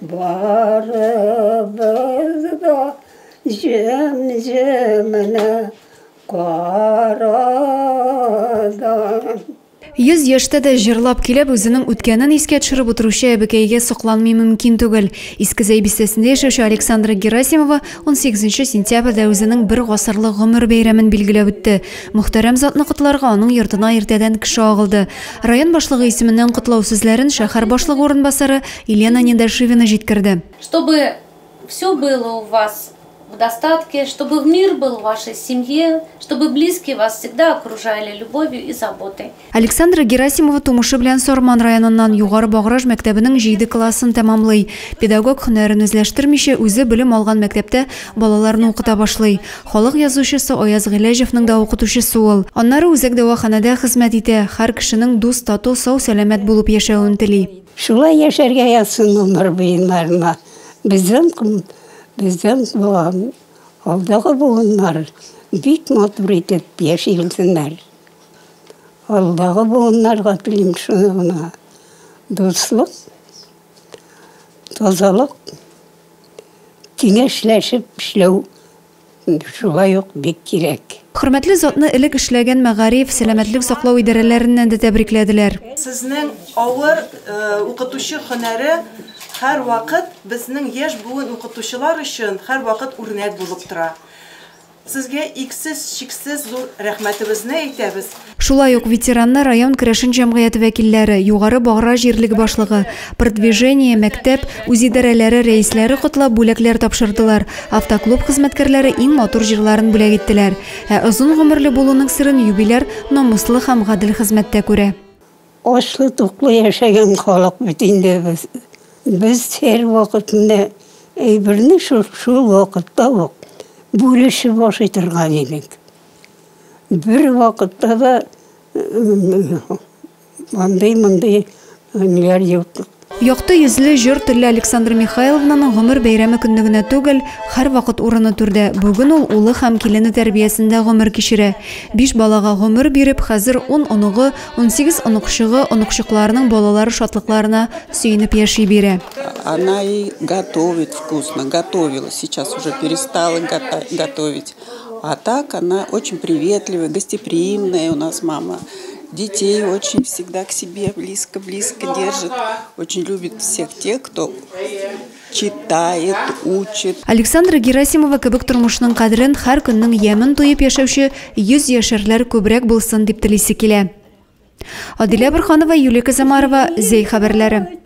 Barımız da cem-cemine karadan. 100 yaşta da jырлап килеп үзенең үткәнен искә төшереп утыручы әбекәйгә сокланмый мөмкин түгел. Иске Зәй бистәсендә яшәүче Александра Герасимова 18 сентябрьдә үзенең бер гасырлык гомер бәйрәмен билгеләп үтте. Мөхтәрәм затны котларга аның йортына иртәдән кеше агылды. Район башлыгы исеменнән котлау сүзләрен шәһәр башлыгы орынбасары Елена Недашевина җиткерде. Чтобы все было у вас в достатке, чтобы мир был в вашей семье, чтобы близкие вас всегда окружали любовью и заботой. Александра Герасимова тумышы белән Сорман районыннан Югары Баграж мәктәбенең 7 классын тәмамлый. Педагог һөнәрен үзләштермичә үзе белем алган мәктәптә балаларны укыта башлый. Халык язучысы Аяз Гыйләҗевнең да укытучысы ул. Аннары үзәк дәваханәдә хезмәт итә. Һәр кешенең дус, тату, сау, сәламәт булып яшәвен тели. Шулай яшәргә язсын гомер буеннарына. Bizden aldığı buğunlar bit motor edip yaşayılsınlar. Aldığı buğunlarga bilim şuna dostluk, tozalık, kengәшләшеп эшләү шулай ук бик кирәк. Хөрмәтле затны элек эшләгән мәгариф, сәламәтлек саклау идарәләреннән дә тәбрикләделәр. Сезнең авыр укытучы һөнәре һәр вакыт безнең яшь буын укытучылар өчен һәр вакыт үрнәк булып тора. Сезгә иксез-чиксез зур рәхмәтебезне әйтәбез. Шулай ук ветераннар район керәшен җәмгыяте вәкилләре, Югары Баграж җирлеге башлыгы, продвижение, мәктәп, үз идарәләре рәисләре котлап бүләкләр тапшырдылар. Автоклуб хезмәткәрләре иң матур җырларын бүләк иттеләр. Озын гомерле булуның сырын юбилар намуслы һәм гадел хезмәттә күрә. Ашлы туклы яшәгән халык бит инде без. Biz her vakitinde birini şu vakitte bak bölüşü baş etirgan edik. Bir vakitte de mınday neler yaptık. Якты йөзле җыр телле Александра Михайловнаның гомер бәйрәме көннегенә түгел, һәр вакыт урыны түрдә. Бүген ул улы һәм килене тәрбиясендә гомер кичерә. 5 балага гомер биреп, хәзер 10 оныгы, 18 оныкчыгы, оныкчыкларның балалары шатлыкларына сөенеп яши бирә. Она и готовит вкусно, готовила, сейчас уже перестала готовить. А так она очень приветливая, гостеприимная у нас мама. Детей очень всегда к себе близко-близко держит. Очень любит всех тех, кто читает, учит. Александра Герасимова кебек тормышның кадерен һәр көннең ямен туеп яшәүче 100 яшьләр күбрәк булсын дип телисе килә. Адилә Борханова, Юлия Казамарова, Зәй хәбәрләре.